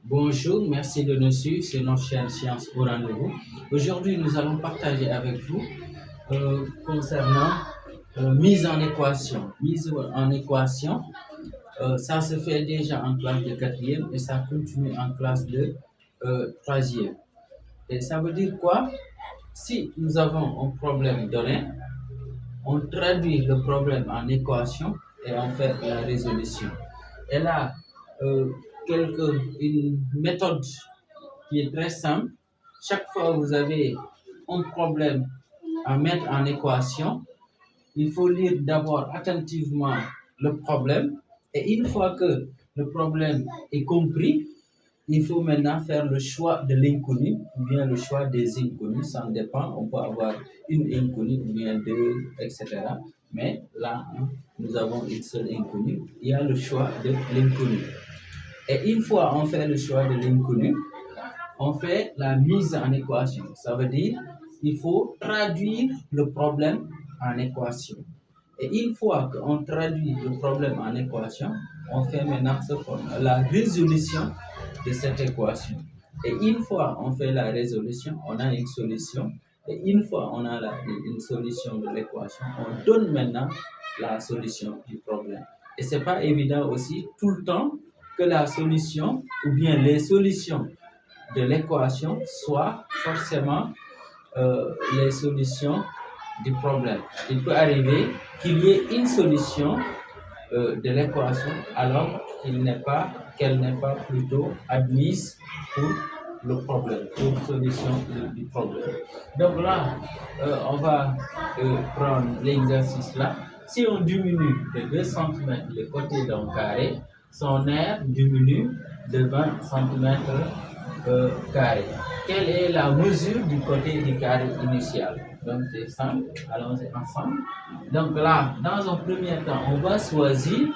Bonjour, merci de nous suivre sur notre chaîne Sciences au rendez-vous. Aujourd'hui, nous allons partager avec vous concernant mise en équation. Mise en équation, ça se fait déjà en classe de quatrième et ça continue en classe de troisième. Et ça veut dire quoi? Si nous avons un problème donné, on traduit le problème en équation et on fait la résolution. Et là, euh, une méthode qui est très simple. Chaque fois que vous avez un problème à mettre en équation, il faut lire d'abord attentivement le problème. Et une fois que le problème est compris, il faut maintenant faire le choix de l'inconnu ou bien le choix des inconnus. Ça dépend. On peut avoir une inconnue ou bien deux, etc. Mais là, nous avons une seule inconnue. Il y a le choix de l'inconnu. Et une fois on fait le choix de l'inconnu, on fait la mise en équation. Ça veut dire il faut traduire le problème en équation. Et une fois qu'on traduit le problème en équation, on fait maintenant la résolution de cette équation. Et une fois on fait la résolution, on a une solution. Et une fois on a une solution de l'équation, on donne maintenant la solution du problème. Et ce n'est pas évident aussi tout le temps que la solution ou bien les solutions de l'équation soient forcément les solutions du problème. Il peut arriver qu'il y ait une solution de l'équation alors qu'elle n'est pas plutôt admise pour le problème, pour la solution du problème. Donc là, on va prendre l'exercice là. Si on diminue de 2 cm le côté d'un carré, son aire diminue de 20 cm carré. Quelle est la mesure du côté du carré initial? Donc c'est simple, allons-y ensemble. Donc là, dans un premier temps, on va choisir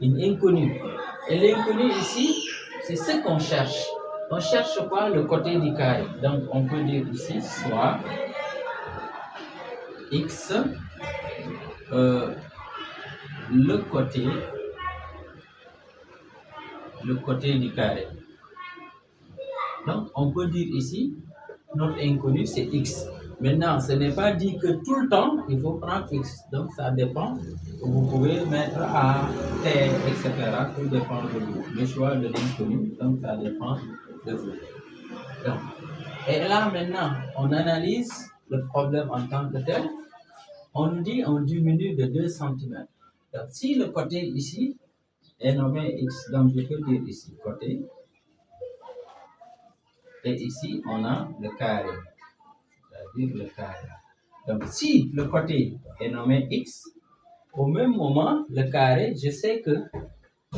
une inconnue. Et l'inconnu ici, c'est ce qu'on cherche. On cherche quoi? Le côté du carré. Donc on peut dire ici, soit x, le côté du carré. Donc on peut dire ici, notre inconnu c'est x. Maintenant, ce n'est pas dit que tout le temps, il faut prendre x. Donc, ça dépend. Vous pouvez mettre A, T, etc. Tout dépend de vous. Le choix de l'inconnu, donc ça dépend de vous. Donc, et là, maintenant, on analyse le problème en tant que tel. On nous dit on diminue de 2 cm. Donc, si le côté ici est nommé x, donc je peux dire ici côté. Et ici, on a le carré. C'est-à-dire le carré. Donc, si le côté est nommé x, au même moment, le carré, je sais que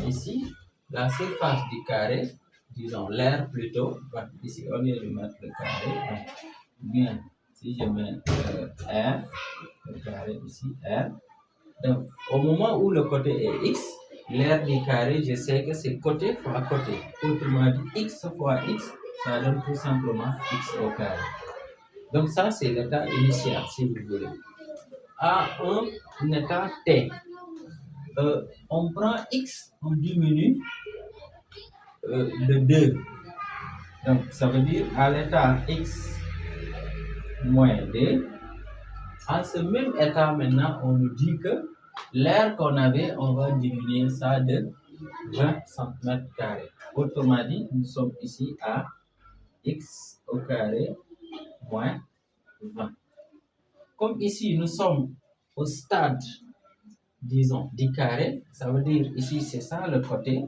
ici, la surface du carré, disons l'aire plutôt, ici, au lieu de mettre le carré, bien, si je mets R, le carré ici, R, donc au moment où le côté est x, l'aire du carré, je sais que c'est côté fois côté. Autrement dit, x fois x, ça donne tout simplement x au carré. Donc ça, c'est l'état initial, si vous voulez. À un état t, on prend x, on diminue de 2. Donc ça veut dire à l'état x moins 2, à ce même état maintenant, on nous dit que l'aire qu'on avait, on va diminuer ça de 20 cm². Autrement dit, nous sommes ici à x au carré moins 20. Comme ici, nous sommes au stade, disons, du carré, ça veut dire ici, c'est ça le côté.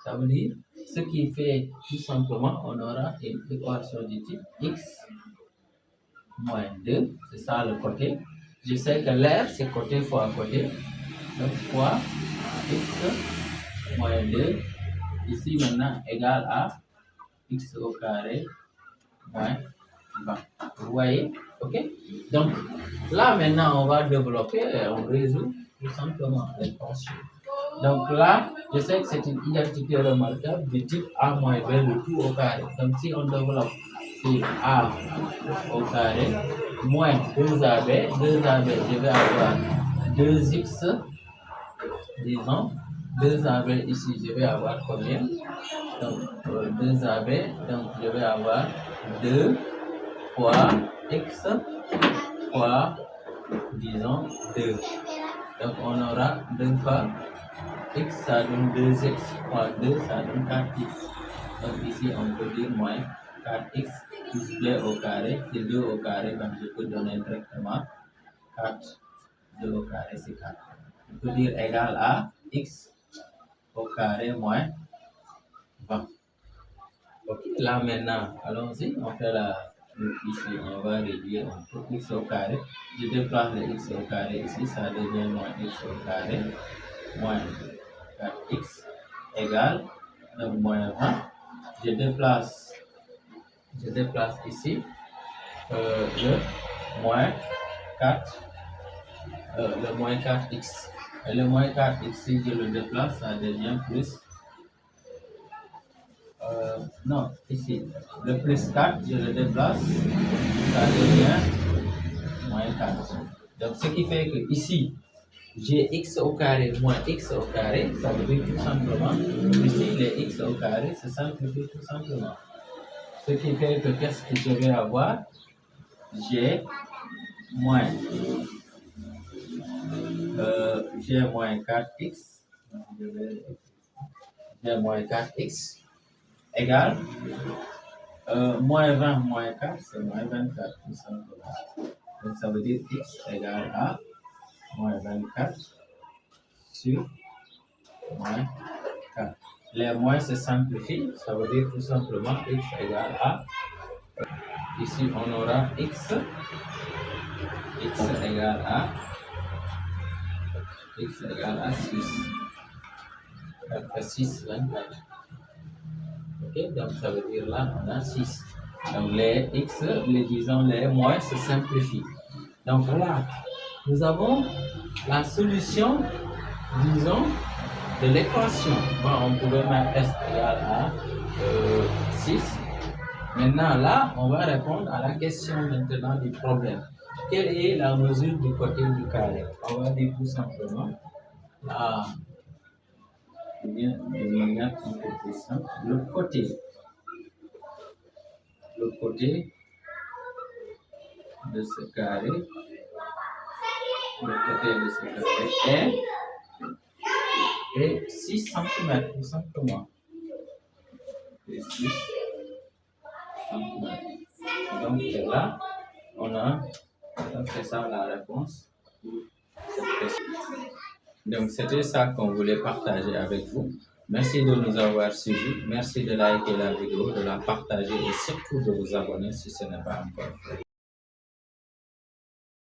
Ça veut dire, ce qui fait tout simplement, on aura une équation du type x moins 2, c'est ça le côté. Je sais que l'air, c'est côté fois côté. Donc, fois x moins 2, ici maintenant, égal à x au carré moins 20. Vous voyez? Ok? Donc, là maintenant, on va développer et on résout tout simplement l'équation. Donc là, je sais que c'est une identité remarquable du type a moins b, le tout au carré. Donc si on développe, c'est a au carré moins 2ab, je vais avoir 2x, disons, 2ab ici, je vais avoir combien? Donc 2AB, donc je vais avoir 2 fois x fois, disons, 2. Donc on aura 2 fois x, ça donne 2x fois 2, ça donne 4x. Donc ici on peut dire moins 4x plus 2 au carré, c'est 2 au carré, donc je peux donner directement 4, 2 au carré c'est 4. On peut dire égal à x au carré moins 20. Ok, là maintenant, allons-y, on fait ici, on va réduire un peu x au carré. Je déplace le x au carré ici, ça devient moins x au carré, moins 4x égale, donc moins 20. Je déplace ici le moins 4, le moins 4x. Et le moins 4x, si je le déplace, ça devient plus. Non, ici, le plus 4, je le déplace, ça devient moins 4. Donc, ce qui fait que ici, j'ai x au carré moins x au carré, ça veut dire tout simplement, ici, les x au carré se simplifient tout simplement. Ce qui fait que qu'est-ce que je vais avoir? J'ai moins 4x, j'ai moins 4x égale moins 20 moins 4, c'est moins 24 tout simplement. Donc ça veut dire x égale à moins 24 sur moins 4. Les moins se simplifient, ça veut dire tout simplement x égale à, ici on aura x égale à 6. Donc 6, 24. Ok, donc ça veut dire là on a 6. Donc les x, les moins se simplifient. Donc là, nous avons la solution, disons, de l'équation. Bon, on pouvait mettre s égale à 6. Maintenant là, on va répondre à la question maintenant du problème. Quelle est la mesure du côté du carré? On va dire tout simplement là, de manière un peu plus simple, le côté de ce carré, est 6 cm tout simplement. Et 6 cm. Donc là, c'est ça la réponse pour cette question. Donc c'était ça qu'on voulait partager avec vous. Merci de nous avoir suivis. Merci de liker la vidéo, de la partager et surtout de vous abonner si ce n'est pas encore fait.